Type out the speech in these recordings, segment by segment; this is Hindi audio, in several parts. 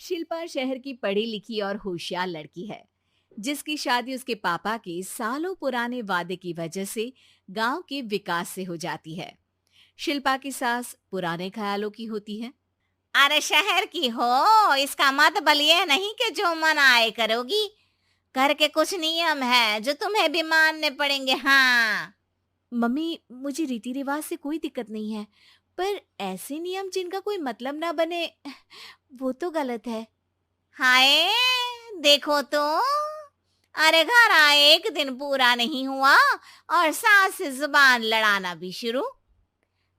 शिल्पा शहर की पढ़ी लिखी और होशियार लड़की है, जिसकी शादी उसके पापा के सालों पुराने वादे की वजह से गांव के विकास से हो जाती है। शिल्पा की सास पुराने ख्यालों की होती है। अरे शहर की हो, इसका मतलब ये नहीं कि जो मन आए करोगी। घर के कुछ नियम है जो तुम्हें भी मानने पड़ेंगे। हाँ। मम्मी, मुझे रीति रिवाज से कोई दिक्कत नहीं है, पर ऐसे नियम जिनका कोई मतलब ना बने, वो तो गलत है। हाय, देखो तो। अरे घर आए एक दिन पूरा नहीं हुआ और सास से जुबान लड़ाना भी शुरू।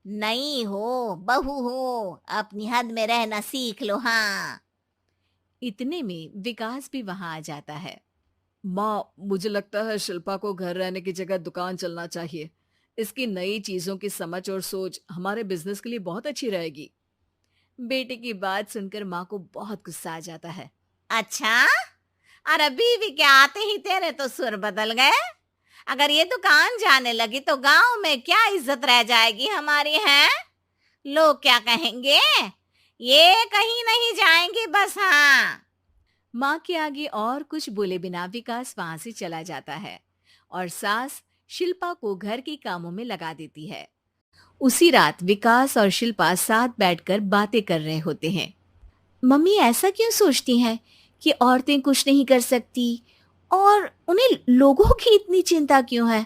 नहीं हो, बहू हो, अपनी हद में रहना सीख लो। हाँ। इतने में विकास भी वहां आ जाता है। माँ, मुझे लगता है शिल्पा को घर रहने की जगह दुकान चलना चाहिए। इसकी नई चीजों की समझ और सोच हमारे बिजनेस के लिए बहुत अच्छी रहेगी। बेटे की बात सुनकर माँ को बहुत गुस्सा आ जाता है। अच्छा, अरे बीवी के आते ही तेरे तो सुर बदल गए। अगर ये दुकान जाने लगी तो गांव में क्या इज्जत रह जाएगी हमारी है? लोग क्या कहेंगे? ये कहीं नहीं जाएंगी बस। हाँ। माँ के आगे और कुछ बोले बिना विकास वहां से चला जाता है और सास शिल्पा को घर के कामों में लगा देती है। उसी रात विकास और शिल्पा साथ बैठकर बातें कर रहे होते हैं। मम्मी ऐसा क्यों सोचती हैं कि औरतें कुछ नहीं कर सकती, और उन्हें लोगों की इतनी चिंता क्यों है?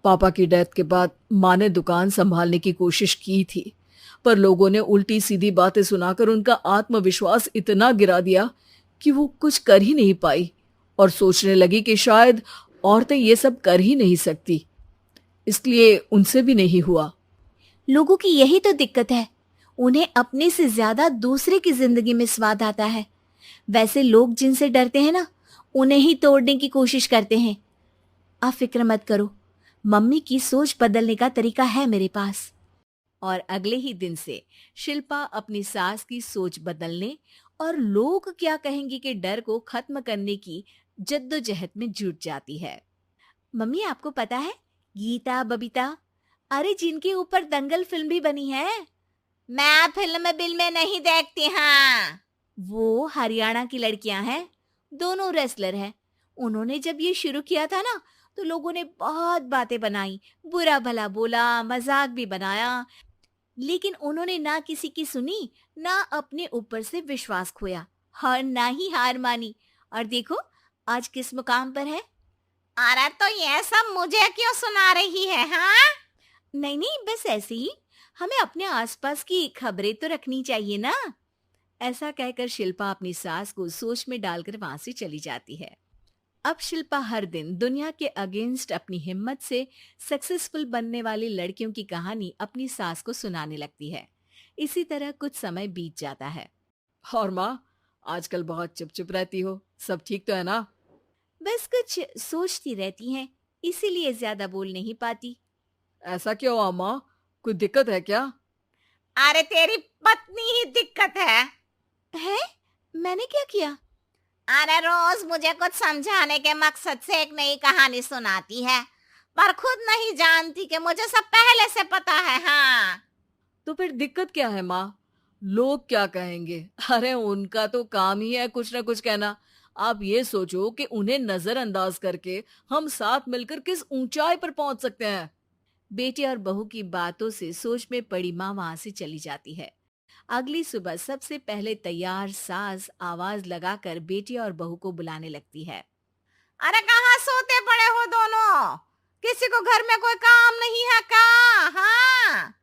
पापा की डेथ के बाद माँ ने दुकान संभालने की कोशिश की थी, पर लोगों ने उल्टी सीधी बातें सुनाकर उनका आत्मविश्वास इतना गिरा दिया कि वो कुछ कर ही नहीं पाई और सोचने लगी कि शायद औरतें ये सब कर ही नहीं सकती। इसलिए उनसे भी नहीं हुआ। लोगों की यही तो दिक्कत है, उन्हें अपने से ज्यादा दूसरे की जिंदगी में स्वाद आता है। वैसे लोग जिनसे डरते हैं ना, उन्हें ही तोड़ने की कोशिश करते हैं। आप फिक्र मत करो, मम्मी की सोच बदलने का तरीका है मेरे पास। और अगले ही दिन से शिल्पा अपनी सास की सोच बदलने और लोग क्या कहेंगे के डर को खत्म करने की जद्दोजहद में जुट जाती है। मम्मी, आपको पता है, गीता बबीता, अरे जिनके ऊपर दंगल फिल्म भी बनी है, मैं फिल्म बिल में नहीं देखती। हाँ। वो हरियाणा की लड़कियां हैं। दोनों रेसलर हैं। उन्होंने जब ये शुरू किया था ना, तो लोगों ने बहुत बातें बनाई, बुरा भला बोला, मजाक भी बनाया, लेकिन उन्होंने ना किसी की सुनी, ना अपने ऊपर से विश्वास खोया और ना ही हार मानी। और देखो आज किस मुकाम पर है। अरे तो ये सब मुझे क्यों सुना रही है? हाँ। नहीं नहीं, बस ऐसे ही, हमें अपने आसपास की खबरें तो रखनी चाहिए ना। ऐसा कहकर शिल्पा अपनी सास को सोच में डालकर वहां से चली जाती है। अब शिल्पा हर दिन दुनिया के अगेंस्ट अपनी हिम्मत से सक्सेसफुल बनने वाली लड़कियों की कहानी अपनी सास को सुनाने लगती है। इसी तरह कुछ समय बीत जाता है। और माँ, आजकल बहुत चुप चुप रहती हो, सब ठीक तो है ना? बस कुछ सोचती रहती हैं, इसीलिए ज्यादा बोल नहीं पाती। ऐसा क्यों हुआ माँ? कोई दिक्कत है क्या? अरे तेरी पत्नी ही दिक्कत है। है? मैंने क्या किया? अरे रोज मुझे कुछ समझाने के मकसद से एक नई कहानी सुनाती है, पर खुद नहीं जानती कि मुझे सब पहले से पता है। हाँ। तो फिर दिक्कत क्या है माँ? लोग क्या कहेंगे? अरे उनका तो काम ही है कुछ ना कुछ कहना। आप ये सोचो कि उन्हें नजरअंदाज करके हम साथ मिलकर किस ऊंचाई पर पहुंच सकते हैं। बेटे और बहू की बातों से सोच में पड़ी माँ वहां से चली जाती है। अगली सुबह सबसे पहले तैयार सास आवाज लगाकर बेटी और बहू को बुलाने लगती है। अरे कहाँ सोते पड़े हो दोनों? किसी को घर में कोई काम नहीं है का? हाँ।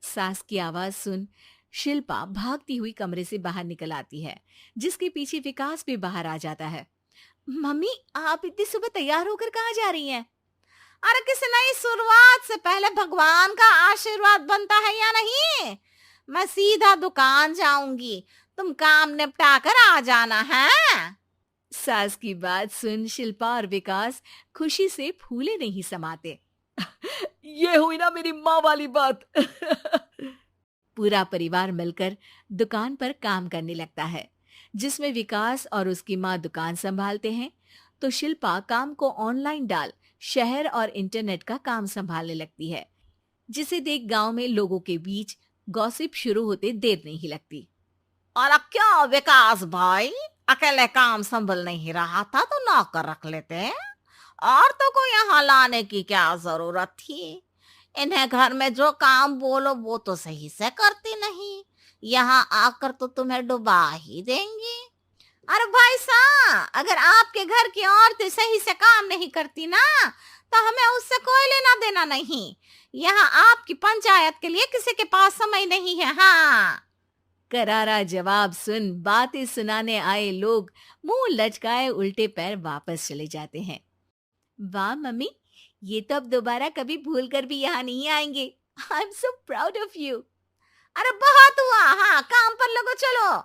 सास की आवाज सुन शिल्पा भागती हुई कमरे से बाहर निकल आती है, जिसके पीछे विकास भी बाहर आ जाता है। मम्मी, आप इतनी सुबह तैयार होकर कहाँ जा रही हैं? अरे किसी नई शुरुआत से पहले भगवान का आशीर्वाद बनता है या नहीं? मैं सीधा दुकान जाऊंगी, तुम काम निपटा कर आ जाना है। सास की बात सुन शिल्पा और विकास खुशी से फूले नहीं समाते। ये हुई ना मेरी माँ वाली बात। पूरा परिवार मिलकर दुकान पर काम करने लगता है, जिसमें विकास और उसकी माँ दुकान संभालते हैं, तो शिल्पा काम को ऑनलाइन डाल शहर और इंटरनेट का काम संभालने लगती है, जिसे देख गांव में लोगों के बीच गॉसिप शुरू होते देर नहीं लगती। और क्या विकास भाई, अकेले काम संभल नहीं रहा था तो नौकर रख लेते, औरतों को यहाँ लाने की क्या जरूरत थी। इन्हें घर में जो काम बोलो वो तो सही से करती नहीं, यहाँ आकर तो तुम्हें डुबा ही देंगी। अरे भाई साहब, अगर आपके घर की औरतें सही से काम नहीं करती ना तो हमें उससे कोई लेना देना नहीं। यहाँ आपकी पंचायत के लिए किसी के पास समय नहीं है। हाँ, करारा जवाब सुन बातें सुनाने आए लोग मुंह लटकाए उल्टे पैर वापस चले जाते हैं। वाह मम्मी, ये तो अब दोबारा कभी भूल कर भी यहाँ नहीं आएंगे। I am so proud of you. अरे बहुत हुआ, हाँ काम पर लगो चलो।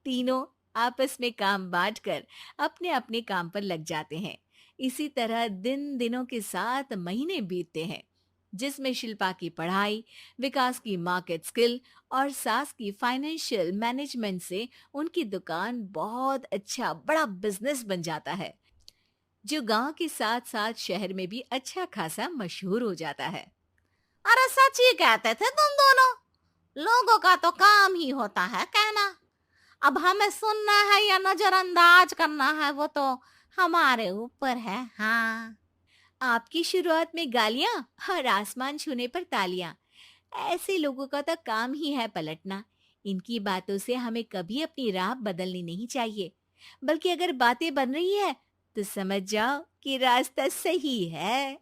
तीनों आपस में काम बांटकर अपने अपने काम पर लग जाते हैं। इसी तरह दिनों के साथ महीने बीतते हैं, जिसमें शिल्पा की पढ़ाई, विकास की मार्केट स्किल और सास की फाइनेंशियल मैनेजमेंट से उनकी दुकान बहुत अच्छा बड़ा बिजनेस बन जाता है, जो गांव के साथ साथ शहर में भी अच्छा खासा मशहूर हो जाता है। अरे सच ही कहते थे तुम दोनों, लोगों का तो काम ही होता है कहना। अब हमें सुनना है या नजरअंदाज करना है वो तो हमारे ऊपर है। हाँ, आपकी शुरुआत में गालियां और आसमान छूने पर तालियां, ऐसे लोगों का तो काम ही है पलटना। इनकी बातों से हमें कभी अपनी राह बदलनी नहीं चाहिए, बल्कि अगर बातें बन रही है तो समझ जाओ कि रास्ता सही है।